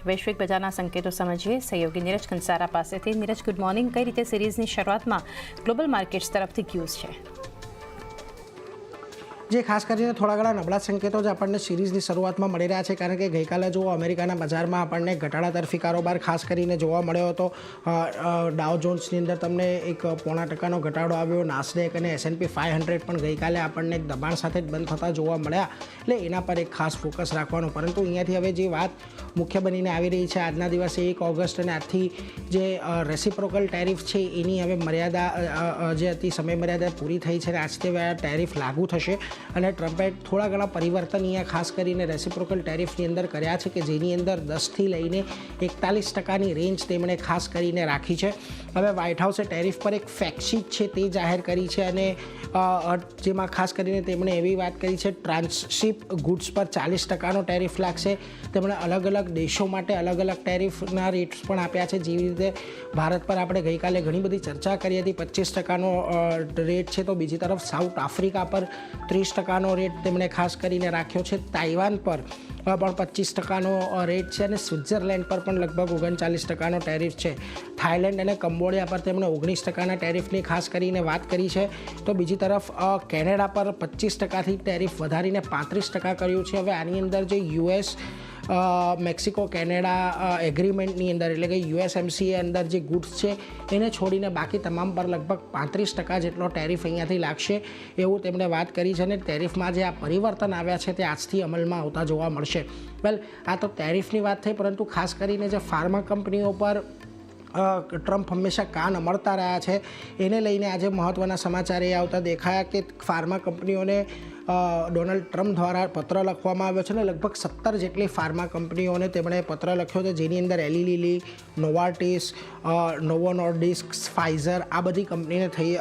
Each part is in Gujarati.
વૈશ્વિક બજારના સંકેતો સમજીએ સહયોગી નીરજ કંસારા પાસેથી। Neeraj, good morning. કઈ રીતે સિરીઝની શરૂઆતમાં ગ્લોબલ માર્કેટ્સ તરફથી ક્યુઝ છે? જે ખાસ કરીને થોડા ઘણા નબળા સંકેતો જ આપણને સિરીઝની શરૂઆતમાં મળી રહ્યા છે, કારણ કે ગઈકાલે જો અમેરિકાના બજારમાં આપણને ઘટાડા તરફી કારોબાર ખાસ કરીને જોવા મળ્યો હતો। ડાઉ જોન્સની અંદર તમને 0.5% ઘટાડો આવ્યો। નાસ્ડેક અને S&P 500 પણ ગઈકાલે આપણને એક દબાણ સાથે જ બંધ થતા જોવા મળ્યા, એટલે એના પર એક ખાસ ફોકસ રાખવાનું। પરંતુ અહીંયાથી હવે જે વાત મુખ્ય બનીને આવી રહી છે, આજના દિવસે 1 ઓગસ્ટ અને આજથી જે રેસિપ્રોકલ ટેરિફ છે એની હવે મર્યાદા જે હતી સમય મર્યાદા પૂરી થઈ છે અને આજથી હવે ટેરિફ લાગુ થશે। અને ટ્રમ્પે થોડા ઘણા પરિવર્તન અહીંયા ખાસ કરીને રેસિપ્રોકલ ટેરિફની અંદર કર્યા છે, કે જેની અંદર 10થી લઈને 41%ની રેન્જ તેમણે ખાસ કરીને રાખી છે। હવે વ્હાઇટ હાઉસે ટેરિફ પર એક ફેક્ટશીટ છે તે જાહેર કરી છે, અને જેમાં ખાસ કરીને તેમણે એવી વાત કરી છે ટ્રાન્સશિપ ગુડ્સ પર 40%નો ટેરિફ લાગશે। તેમણે અલગ અલગ દેશો માટે અલગ અલગ ટેરિફના રેટ્સ પણ આપ્યા છે, જેવી રીતે ભારત પર આપણે ગઈકાલે ઘણી બધી ચર્ચા કરી હતી, 25%નો રેટ છે, તો બીજી તરફ સાઉથ આફ્રિકા પર 30%નો રેટ તેમણે ખાસ કરીને રાખ્યો છે। તાઇવાન પર પણ 25%નો રેટ છે, અને સ્વિટ્ઝરલેન્ડ પર પણ લગભગ 39%નો ટેરિફ છે। થાઇલેન્ડ અને કંબોડિયા પર તેમણે 19%ના ટેરિફની ખાસ કરીને વાત કરી છે। તો બીજી તરફ કેનેડા પર 25%થી ટેરિફ વધારીને 35% કર્યું છે। હવે આની અંદર જે US મેક્સિકો કેનેડા એગ્રીમેન્ટની અંદર, એટલે કે USMCA અંદર જે ગુડ્સ છે એને છોડીને બાકી તમામ પર લગભગ 35% જેટલો ટેરિફ અહીંયાથી લાગશે એવું તેમણે વાત કરી છે। અને ટેરિફમાં જે આ પરિવર્તન આવ્યા છે તે આજથી અમલમાં આવતા જોવા મળશે। વેલ, આ તો ટેરિફની વાત થઈ, પરંતુ ખાસ કરીને જે ફાર્મા કંપનીઓ પર ટ્રમ્પ હંમેશા કાન અમળતા રહ્યા છે એને લઈને આજે મહત્ત્વના સમાચાર એ આવતા દેખાયા કે ફાર્મા કંપનીઓને ડોનાલ્ડ ટ્રમ્પ દ્વારા પત્ર લખવામાં આવ્યો છે, અને લગભગ 17 જેટલી ફાર્મા કંપનીઓને તેમણે પત્ર લખ્યો છે, જેની અંદર એલી લીલી, નોવાર્ટિસ, નોવો નોર્ડિસ્ક, ફાઇઝર આ બધી કંપનીને થઈ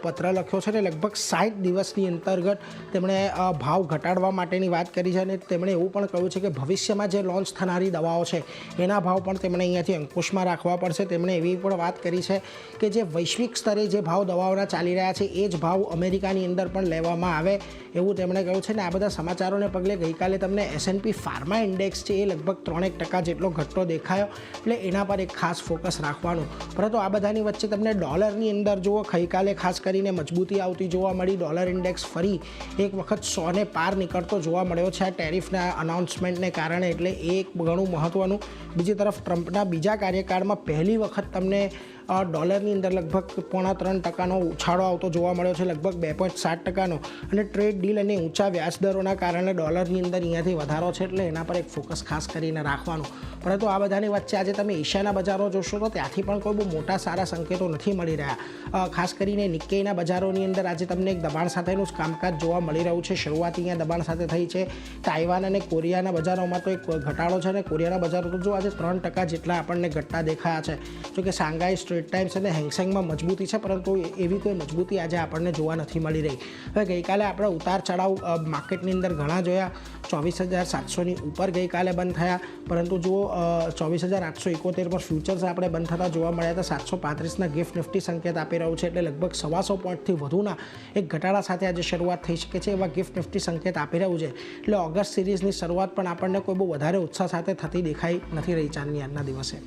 પત્ર લખ્યો છે, અને લગભગ 60 દિવસની અંતર્ગત તેમણે ભાવ ઘટાડવા માટેની વાત કરી છે। અને તેમણે એવું પણ કહ્યું છે કે ભવિષ્યમાં જે લોન્ચ થનારી દવાઓ છે એના ભાવ પણ તેમણે અહીંયાથી અંકુશમાં રાખવા પડશે। તેમણે એવી પણ વાત કરી છે કે જે વૈશ્વિક સ્તરે જે ભાવ દવાઓના ચાલી રહ્યા છે એ જ ભાવ અમેરિકાની અંદર પણ લેવામાં આવે એવું તેમણે કહ્યું છે। અને આ બધા સમાચારોને પગલે ગઈકાલે તમને S&P ફાર્મા ઇન્ડેક્સ છે એ લગભગ 3% જેટલો ઘટતો દેખાયો, એટલે એના પર એક ખાસ ફોકસ રાખવાનું। પરંતુ આ બધાની વચ્ચે તમને ડોલરની અંદર જુઓ, ગઈકાલે ખાસ કરીને મજબૂતી આવતી જોવા મળી। ડોલર ઇન્ડેક્સ ફરી એક વખત 100ને પાર નીકળતો જોવા મળ્યો છે આ ટેરિફના અનાઉન્સમેન્ટને કારણે, એટલે એ એક ઘણું મહત્ત્વનું। બીજી તરફ ટ્રમ્પના બીજા કાર્યકાળમાં પહેલી વખત તમને ડોલરની અંદર લગભગ 3.5%નો ઉછાળો આવતો જોવા મળ્યો છે, લગભગ 2.7%નો, અને ટ્રેડ ડીલ અને ઊંચા વ્યાજદરોના કારણે ડોલરની અંદર અહીંયાથી વધારો છે, એટલે એના પર એક ફોકસ ખાસ કરીને રાખવાનું। પરંતુ આ બધાની વચ્ચે આજે તમે એશિયાના બજારો જોશો તો ત્યાંથી પણ કોઈ બહુ મોટા સારા સંકેતો નથી મળી રહ્યા। ખાસ કરીને નિક્કેઈના બજારોની અંદર આજે તમને એક દબાણ સાથેનું જ કામકાજ જોવા મળી રહ્યું છે। શરૂઆત અહીંયા દબાણ સાથે થઈ છે। તાઇવાન અને કોરિયાના બજારોમાં તો એક ઘટાડો છે, અને કોરિયાના બજારો તો જો આજે 3% જેટલા આપણને ઘટતા દેખાયા છે। જોકે શાંઘાઈ, સ્ટ્રેટ ટાઇમ્સ અને હેંગસેંગમાં મજબૂતી છે, પરંતુ એવી કોઈ મજબૂતી આજે આપણને જોવા નથી મળી રહી। હવે ગઈકાલે આપણે ઉતાર ચઢાવ માર્કેટની અંદર ઘણા જોયા। 24,700ની ઉપર ગઈકાલે બંધ થયા, પરંતુ જુઓ 24,871 પર ફ્યુચર્સ આપણે બંધ થતા જોવા મળ્યા હતા। 735ના ગિફ્ટ નિફ્ટી સંકેત આપી રહ્યું છે, એટલે લગભગ 125 પોઈન્ટથી વધુના એક ઘટાડા સાથે આજે શરૂઆત થઈ શકે છે એવા ગિફ્ટ નિફ્ટી સંકેત આપી રહ્યું છે। એટલે ઓગસ્ટ સિરીઝની શરૂઆત પણ આપણને કોઈ બહુ વધારે ઉત્સાહ સાથે થતી દેખાઈ નથી રહી ચાંદની આજના દિવસે।